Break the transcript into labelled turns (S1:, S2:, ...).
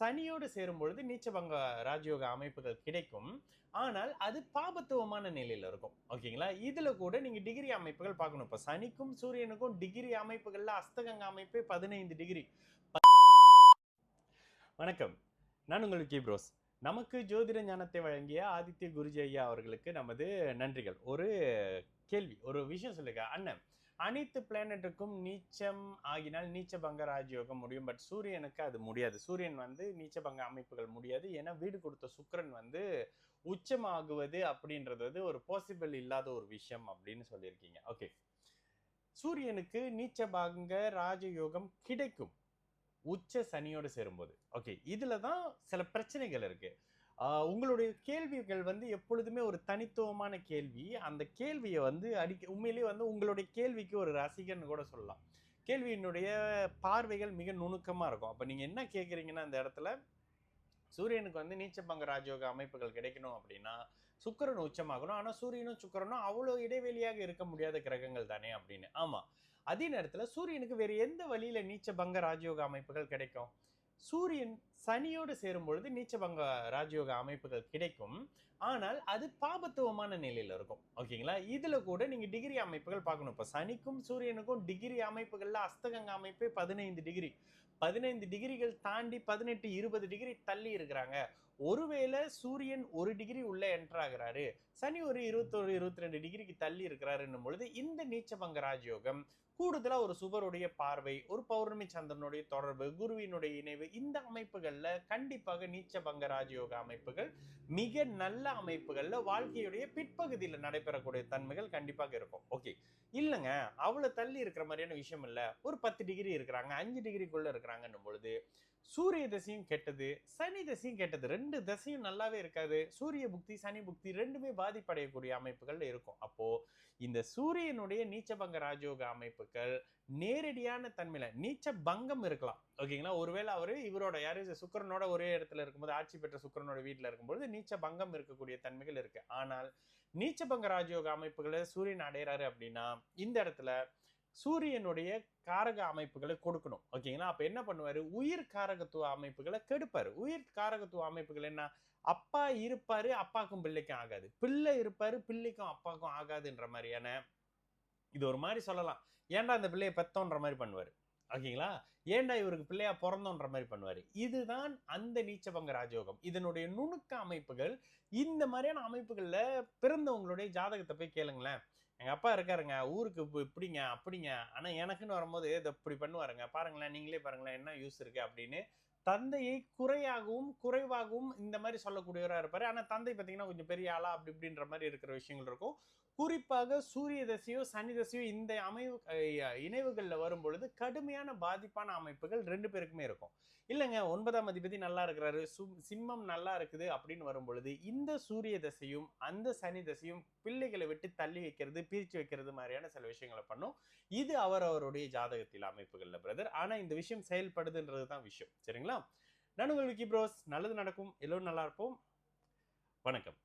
S1: சனியோடு சேரும்பொழுது நீச்சபங்க ராஜயோக அமைப்புகள் கிடைக்கும். ஆனால் அது பாபத்துவமான நிலையில இருக்கும். ஓகேங்களா? இதுல கூட நீங்க டிகிரி அமைப்புகள் பார்க்கணும். இப்ப சனிக்கும் சூரியனுக்கும் டிகிரி அமைப்புகள்ல அஸ்தகங்க அமைப்பே 15 டிகிரி. வணக்கம். நான் உங்கள் விக்கி ப்ரோஸ். நமக்கு ஜோதிட ஞானத்தை வழங்கிய ஆதித்ய குருஜி ஐயா அவர்களுக்கு நமது நன்றிகள். ஒரு கேள்வி, ஒரு விஷயம் சொல்லுங்க. அண்ணன், அனைத்து பிளானட்டுக்கும் நீச்சம் ஆகினால் நீச்சபங்க ராஜயோகம் முடியும். பட் சூரியனுக்கு அது முடியாது. சூரியன் வந்து நீச்சபங்க அமைப்புகள் முடியாது. ஏன்னா வீடு கொடுத்த சுக்கிரன் வந்து உச்சமாகுவது அப்படின்றது வந்து ஒரு பாசிபிள் இல்லாத ஒரு விஷயம் அப்படின்னு சொல்லியிருக்கீங்க. ஓகே. சூரியனுக்கு நீச்சபங்க ராஜயோகம் கிடைக்கும் உச்ச சனியோடு சேரும்போது. ஓகே, இதுல தான் சில பிரச்சனைகள் இருக்கு. உங்களுடைய கேள்விகள் வந்து எப்பொழுதுமே ஒரு தனித்துவமான கேள்வி. அந்த கேள்விய வந்து உண்மையிலேயே வந்து உங்களுடைய கேள்விக்கு ஒரு ரசிகன்னு கூட சொல்லலாம். கேள்வியினுடைய பார்வைகள் மிக நுணுக்கமா இருக்கும். அப்ப நீங்க என்ன கேட்கிறீங்கன்னா இந்த இடத்துல, சூரியனுக்கு வந்து நீச்சபங்க ராஜயோக அமைப்புகள் கிடைக்கணும் அப்படின்னா, சுக்கிரன் உச்சமாகணும். ஆனா சூரியனும் சுக்கிரனும் அவ்வளோ இடைவெளியாக இருக்க முடியாத கிரகங்கள் தானே அப்படின்னு. ஆமா. அதே நேரத்துல சூரியனுக்கு வேறு எந்த வழியில நீச்சபங்க ராஜயோக அமைப்புகள் கிடைக்கும்? சூரியன் சனியோடு சேரும் பொழுது நீச்சபங்க ராஜயோக அமைப்புகள் கிடைக்கும். ஆனால் அது பாபத்துவமான நிலையில இருக்கும். ஓகேங்களா? இதுல கூட நீங்க டிகிரி அமைப்புகள் பார்க்கணும். இப்ப சனிக்கும் சூரியனுக்கும் டிகிரி அமைப்புகள்ல அஸ்தகங்க அமைப்பே 15 டிகிரி. 15 டிகிரிகள் தாண்டி 18, 20 டிகிரி தள்ளி இருக்கிறாங்க. ஒருவேளை சூரியன் 1 டிகிரி உள்ள என்டர் ஆகுறாரு, சனி ஒரு 21, 22 டிகிரிக்கு தள்ளி இருக்கிறாருன்னும் பொழுது இந்த நீச்சபங்க ராஜயோகம் கூடுதலா ஒரு சுபருடைய பார்வை, ஒரு பௌர்ணமி சந்திரனுடைய தொடர்பு, குருவினுடைய இணைவு, இந்த அமைப்புகள்ல கண்டிப்பாக நீச்சபங்க ராஜயோக அமைப்புகள் மிக நல்ல அமைப்புகள்ல வாழ்க்கையுடைய பிற்பகுதியில் நடைபெறக்கூடிய தன்மைகள் கண்டிப்பாக இருக்கும். ஓகே, இல்லைங்க அவ்வளவு தள்ளி இருக்கிற மாதிரியான விஷயம் இல்ல, ஒரு 10 டிகிரி இருக்கிறாங்க, 5 டிகிரிக்குள்ள இருக்கிறாங்கன்னும் பொழுது சூரிய தசையும் கெட்டது, சனி தசையும் கெட்டது. 2 தசையும் நல்லாவே இருக்காது. சூரிய புக்தி, சனி புக்தி 2மே பாதிப்படையக்கூடிய அமைப்புகள் இருக்கும். அப்போ இந்த சூரியனுடைய நீச்சபங்க ராஜயோக அமைப்புகள் நேரடியான தன்மையில நீச்ச பங்கம் இருக்கலாம். ஓகேங்களா? ஒருவேளை அவரு இவரோட யாரு சுக்கிரனோட ஒரே இடத்துல இருக்கும்போது, ஆட்சி பெற்ற சுக்கிரனோட வீட்டுல இருக்கும்போது நீச்ச பங்கம் இருக்கக்கூடிய தன்மைகள் இருக்கு. ஆனால் நீச்சபங்க ராஜயோக அமைப்புகளை சூரியன் அடையறாரு அப்படின்னா இந்த இடத்துல சூரியனுடைய காரக அமைப்புகளை கொடுக்கணும். ஓகேங்களா? அப்ப என்ன பண்ணுவாரு? உயிர் காரகத்துவ அமைப்புகளை கெடுப்பாரு. உயிர் காரகத்துவ அமைப்புகள் என்ன? அப்பா இருப்பாரு, அப்பாக்கும் பிள்ளைக்கும் ஆகாது. பிள்ளை இருப்பாரு, பிள்ளைக்கும் அப்பாக்கும் ஆகாதுன்ற மாதிரியான, இது ஒரு மாதிரி சொல்லலாம். ஏன்டா இந்த பிள்ளையை பெத்தோன்ற மாதிரி பண்ணுவாரு. ஓகேங்களா? ஏன்டா இவருக்கு பிள்ளையா பிறந்தோன்ற மாதிரி பண்ணுவாரு. இதுதான் அந்த நீச்சபங்க ராஜயோகம். இதனுடைய நுணுக்க அமைப்புகள் இந்த மாதிரியான அமைப்புகள்ல பிறந்தவங்களுடைய ஜாதகத்தை போய் கேளுங்களேன். எங்க அப்பா இருக்காருங்க, ஊருக்கு இப்படிங்க அப்படிங்க, ஆனா எனக்குன்னு வரும்போது இதை இப்படி பண்ணுவாருங்க, பாருங்களேன் நீங்களே பாருங்களேன் என்ன யூஸ் இருக்கு அப்படின்னு தந்தையை குறையாகவும் குறைவாகவும் இந்த மாதிரி சொல்லக்கூடியவராக இருப்பாரு. ஆனா தந்தை பார்த்தீங்கன்னா கொஞ்சம் பெரிய ஆளா அப்படி இப்படின்ற மாதிரி இருக்கிற விஷயங்கள் இருக்கும். குறிப்பாக சூரிய தசையோ சனி தசையோ இந்த இணைவுகள்ல வரும் பொழுது கடுமையான பாதிப்பான அமைப்புகள் 2 பேருக்குமே இருக்கும். இல்லைங்க 9ஆம் அதிபதி நல்லா இருக்கிறாரு, சிம்மம் நல்லா இருக்குது அப்படின்னு வரும் பொழுது இந்த சூரிய தசையும் அந்த சனி தசையும் பிள்ளைகளை விட்டு தள்ளி வைக்கிறது, பிரிச்சு வைக்கிறது மாதிரியான சில விஷயங்களை பண்ணும். இது அவருடைய ஜாதகத்தில் அமைப்புகள்ல பிரதர். ஆனா இந்த விஷயம் செயல்படுதுன்றது தான் விஷயம். சரிங்களா? நான் உங்கள் விக்கி ப்ரோஸ். நல்லது நடக்கும், எல்லோரும் நல்லா இருப்போம். வணக்கம்.